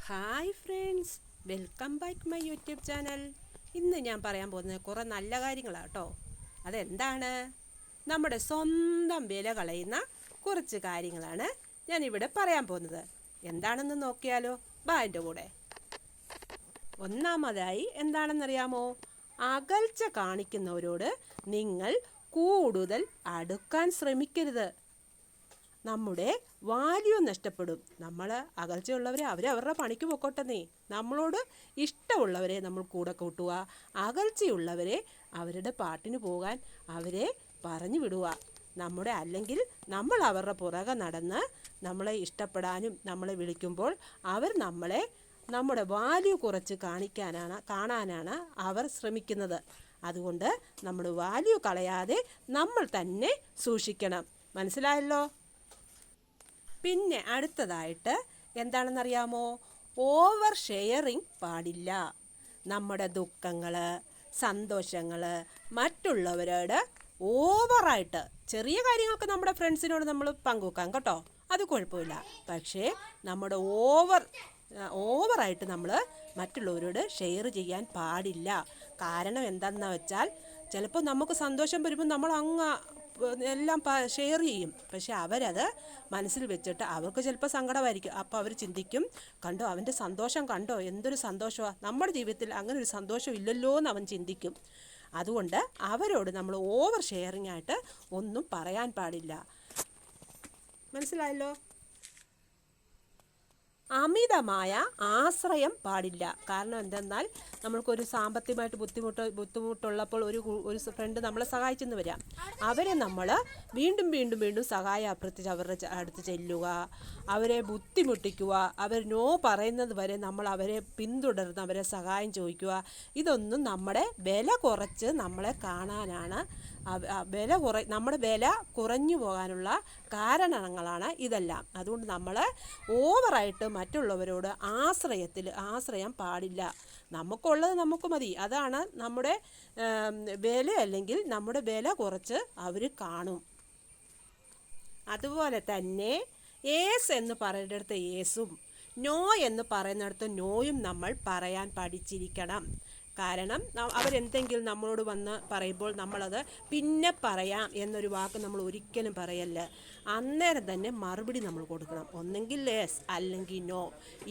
Hi friends, welcome back my YouTube channel. ഇന്ന് ഞാൻ പറയാൻ പോകുന്നത് കുറേ നല്ല കാര്യങ്ങളാണ് കേട്ടോ. അതെന്താണ്? നമ്മുടെ സ്വന്തം വില കളയുന്ന കുറച്ച് കാര്യങ്ങളാണ് ഞാനിവിടെ പറയാൻ പോകുന്നത്. എന്താണെന്ന് നോക്കിയാലോ? ബാ എൻ്റെ കൂടെ. ഒന്നാമതായി എന്താണെന്നറിയാമോ? അകൽച്ച കാണിക്കുന്നവരോട് നിങ്ങൾ കൂടുതൽ അടുക്കാൻ ശ്രമിക്കരുത്. നമ്മുടെ വാല്യൂ നഷ്ടപ്പെടും. നമ്മൾ അകൽച്ചയുള്ളവരെ അവരവരുടെ പണിക്ക് പൊക്കോട്ടെന്നേ. നമ്മളോട് ഇഷ്ടമുള്ളവരെ നമ്മൾ കൂടെ കൂട്ടുക, അകൽച്ചയുള്ളവരെ അവരുടെ പാട്ടിന് പോകാൻ അവരെ പറഞ്ഞു വിടുക. അല്ലെങ്കിൽ നമ്മൾ അവരുടെ പുറകെ നടന്ന് നമ്മളെ ഇഷ്ടപ്പെടാനും നമ്മളെ വിളിക്കുമ്പോൾ അവർ നമ്മുടെ വാല്യൂ കുറച്ച് കാണാനാണ് അവർ ശ്രമിക്കുന്നത്. അതുകൊണ്ട് നമ്മൾ വാല്യൂ കളയാതെ നമ്മൾ തന്നെ സൂക്ഷിക്കണം. മനസ്സിലായല്ലോ? പിന്നെ അടുത്തതായിട്ട് എന്താണെന്നറിയാമോ? ഓവർ ഷെയറിങ് പാടില്ല. നമ്മുടെ ദുഃഖങ്ങൾ, സന്തോഷങ്ങൾ മറ്റുള്ളവരോട് ഓവറായിട്ട്, ചെറിയ കാര്യങ്ങൾക്ക് നമ്മുടെ ഫ്രണ്ട്സിനോട് നമ്മൾ പങ്കുവെക്കാം കേട്ടോ, അത് കുഴപ്പമില്ല. പക്ഷേ നമ്മുടെ ഓവറായിട്ട് നമ്മൾ മറ്റുള്ളവരോട് ഷെയർ ചെയ്യാൻ പാടില്ല. കാരണം എന്താണെന്ന് വെച്ചാൽ, ചിലപ്പോൾ നമുക്ക് സന്തോഷം വരുമ്പോൾ നമ്മൾ എല്ലാം ഷെയർ ചെയ്യും. പക്ഷെ അവരത് മനസ്സിൽ വെച്ചിട്ട് അവർക്ക് ചിലപ്പോൾ സങ്കടമായിരിക്കും. അപ്പോൾ അവർ ചിന്തിക്കും, കണ്ടോ അവൻ്റെ സന്തോഷം, കണ്ടോ എന്തൊരു സന്തോഷമാണ്, നമ്മുടെ ജീവിതത്തിൽ അങ്ങനെ ഒരു സന്തോഷം ഇല്ലല്ലോ എന്ന് അവൻ ചിന്തിക്കും. അതുകൊണ്ട് അവരോട് നമ്മൾ ഓവർ ഷെയറിങ് ആയിട്ട് ഒന്നും പറയാൻ പാടില്ല. മനസ്സിലായല്ലോ? അമിതമായ ആശ്രയം പാടില്ല. കാരണം എന്തെന്നാൽ, നമ്മൾക്കൊരു സാമ്പത്തികമായിട്ട് ബുദ്ധിമുട്ടുള്ളപ്പോൾ ഒരു ഫ്രണ്ട് നമ്മളെ സഹായിച്ചെന്ന് വരാം. അവരെ നമ്മൾ വീണ്ടും സഹായം അഭ്യർത്ഥിച്ച് അവരുടെ അടുത്ത് ചെല്ലുക, അവരെ ബുദ്ധിമുട്ടിക്കുക, അവർ നോ പറയുന്നത് വരെ നമ്മൾ അവരെ പിന്തുടർന്ന് അവരെ സഹായം ചോദിക്കുക. ഇതൊന്നും നമ്മുടെ വില കുറച്ച് നമ്മളെ കാണാനാണ്, നമ്മുടെ വില കുറഞ്ഞു പോകാനുള്ള കാരണങ്ങളാണ് ഇതെല്ലാം. അതുകൊണ്ട് നമ്മൾ ഓവറായിട്ട് മറ്റുള്ളവരോട് ആശ്രയം പാടില്ല. നമുക്കുള്ളത് നമുക്ക് മതി. അതാണ് നമ്മുടെ വില. അല്ലെങ്കിൽ നമ്മുടെ വില കുറച്ച് അവർ കാണും. അതുപോലെ തന്നെ യേസ് എന്ന് പറയുന്നിടത്ത് യേസും, നോ എന്ന് പറയുന്നിടത്ത് നോയും നമ്മൾ പറയാൻ പഠിച്ചിരിക്കണം. കാരണം അവരെന്തെങ്കിലും നമ്മളോട് വന്ന് പറയുമ്പോൾ നമ്മളത് പിന്നെ പറയാം എന്നൊരു വാക്ക് നമ്മൾ ഒരിക്കലും പറയല്ല. അന്നേരം തന്നെ മറുപടി നമ്മൾ കൊടുക്കണം. ഒന്നെങ്കിൽ യെസ് അല്ലെങ്കിൽ നോ,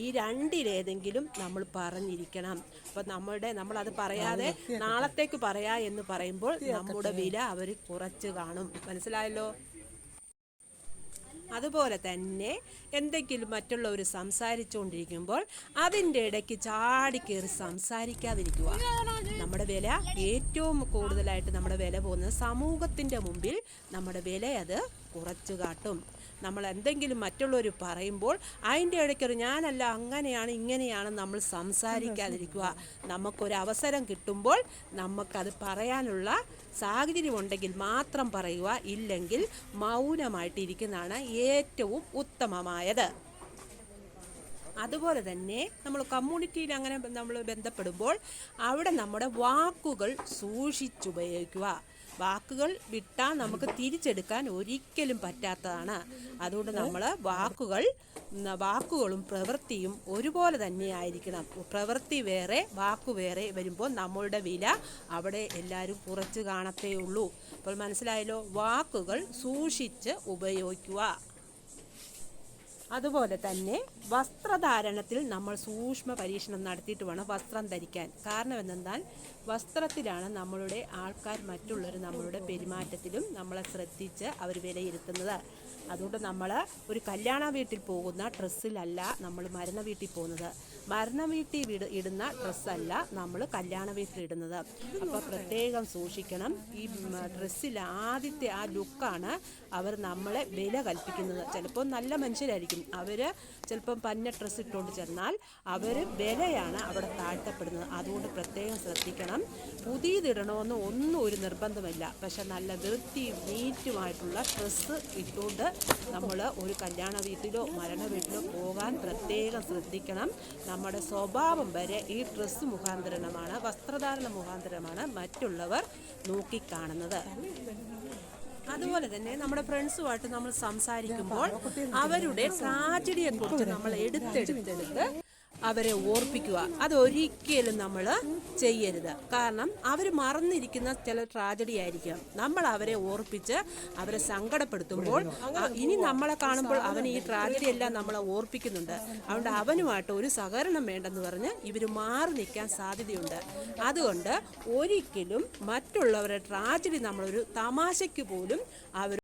ഈ രണ്ടിലേതെങ്കിലും നമ്മൾ പറഞ്ഞിരിക്കണം. അപ്പം നമ്മളത് പറയാതെ നാളത്തേക്ക് പറയാ എന്ന് പറയുമ്പോൾ നമ്മുടെ വില അവർ കുറച്ച് കാണും. മനസ്സിലായല്ലോ? അതുപോലെ തന്നെ എന്തെങ്കിലും മറ്റുള്ളവർ സംസാരിച്ചുകൊണ്ടിരിക്കുമ്പോൾ അതിൻ്റെ ഇടയ്ക്ക് ചാടിക്കയറി സംസാരിക്കാതിരിക്കുക. നമ്മുടെ വില ഏറ്റവും കൂടുതലായിട്ട് നമ്മുടെ വില പോകുന്നത് സമൂഹത്തിൻ്റെ മുമ്പിൽ നമ്മുടെ വില അത് കുറച്ച് കാട്ടും. നമ്മൾ എന്തെങ്കിലും മറ്റുള്ളവർ പറയുമ്പോൾ അതിൻ്റെ ഇടയ്ക്കൊരു ഞാനല്ല, അങ്ങനെയാണ് ഇങ്ങനെയാണ് നമ്മൾ സംസാരിക്കാതിരിക്കുക. നമുക്കൊരവസരം കിട്ടുമ്പോൾ നമുക്കത് പറയാനുള്ള സാഹചര്യം ഉണ്ടെങ്കിൽ മാത്രം പറയുക. ഇല്ലെങ്കിൽ മൗനമായിട്ടിരിക്കുന്നതാണ് ഏറ്റവും ഉത്തമമായത്. അതുപോലെ തന്നെ നമ്മൾ കമ്മ്യൂണിറ്റിയിൽ അങ്ങനെ നമ്മൾ ബന്ധപ്പെടുമ്പോൾ അവിടെ നമ്മുടെ വാക്കുകൾ സൂക്ഷിച്ചുപയോഗിക്കുക. വാക്കുകൾ വിട്ടാൽ നമുക്ക് തിരിച്ചെടുക്കാൻ ഒരിക്കലും പറ്റാത്തതാണ്. അതുകൊണ്ട് നമ്മൾ വാക്കുകളും പ്രവൃത്തിയും ഒരുപോലെ തന്നെ ആയിരിക്കണം. പ്രവൃത്തി വേറെ വാക്കു വേറെ വരുമ്പോൾ നമ്മളുടെ വില അവിടെ എല്ലാവരും കുറച്ച് കാണത്തേ ഉള്ളൂ. അപ്പോൾ മനസ്സിലായല്ലോ? വാക്കുകൾ സൂക്ഷിച്ച് ഉപയോഗിക്കുക. അതുപോലെ തന്നെ വസ്ത്രധാരണത്തിൽ നമ്മൾ സൂക്ഷ്മ പരീക്ഷണം നടത്തിയിട്ട് വേണം വസ്ത്രം ധരിക്കാൻ. കാരണം എന്തെന്നാൽ, വസ്ത്രത്തിലാണ് നമ്മളുടെ ആൾക്കാർ മറ്റുള്ളവർ നമ്മളുടെ പെരുമാറ്റത്തിലും നമ്മളെ ശ്രദ്ധിച്ച് അവർ വിലയിരുത്തുന്നത്. അതുകൊണ്ട് നമ്മൾ ഒരു കല്യാണ വീട്ടിൽ പോകുന്ന ഡ്രസ്സിലല്ല നമ്മൾ മരണ വീട്ടിൽ പോകുന്നത്. മരണ വീട്ടിൽ ഇടുന്ന ഡ്രസ്സല്ല നമ്മൾ കല്യാണ വീട്ടിലിടുന്നത്. അപ്പോൾ പ്രത്യേകം സൂക്ഷിക്കണം. ഈ ഡ്രസ്സിൽ ആദ്യത്തെ ആ ലുക്കാണ് അവർ നമ്മളെ വില കൽപ്പിക്കുന്നത്. ചിലപ്പോൾ നല്ല മനുഷ്യരായിരിക്കും, അവർ ചിലപ്പം പന്ന ഡ്രസ്സ് ഇട്ടുകൊണ്ട് ചെന്നാൽ അവർ വിലയാണ് അവിടെ താഴ്ത്തപ്പെടുന്നത്. അതുകൊണ്ട് പ്രത്യേകം ശ്രദ്ധിക്കണം. പുതിയതിടണമെന്ന് ഒന്നും ഒരു നിർബന്ധമില്ല. പക്ഷെ നല്ല വൃത്തിയും നീറ്റുമായിട്ടുള്ള ഡ്രസ്സ് ഇട്ടുകൊണ്ട് നമ്മൾ ഒരു കല്യാണ വീട്ടിലോ മരണ വീട്ടിലോ പോകാൻ പ്രത്യേകം ശ്രദ്ധിക്കണം. നമ്മുടെ സ്വഭാവം വരെ ഈ ഡ്രസ്സ് മുഖാന്തരമാണ്, വസ്ത്രധാരണ മുഖാന്തരമാണ് മറ്റുള്ളവർ നോക്കിക്കാണുന്നത്. അതുപോലെ തന്നെ നമ്മുടെ ഫ്രണ്ട്സുമായിട്ട് നമ്മൾ സംസാരിക്കുമ്പോൾ അവരുടെ ട്രാജഡിയെക്കുറിച്ച് നമ്മൾ എടുത്തെടുത്ത് അവരെ ഓർപ്പിക്കുക. അതൊരിക്കലും നമ്മൾ ചെയ്യരുത്. കാരണം അവർ മറന്നിരിക്കുന്ന ചില ട്രാജഡി ആയിരിക്കും. നമ്മൾ അവരെ ഓർപ്പിച്ച് അവരെ സങ്കടപ്പെടുത്തുമ്പോൾ ഇനി നമ്മളെ കാണുമ്പോൾ അവൻ ഈ ട്രാജഡി എല്ലാം നമ്മളെ ഓർപ്പിക്കുന്നുണ്ട്. അതുകൊണ്ട് അവനുമായിട്ട് ഒരു സഹകരണം വേണ്ടെന്ന് പറഞ്ഞ് ഇവർ മാറി നിൽക്കാൻ സാധ്യതയുണ്ട്. അതുകൊണ്ട് ഒരിക്കലും മറ്റുള്ളവരുടെ ട്രാജഡി നമ്മളൊരു തമാശയ്ക്ക് പോലും അവർ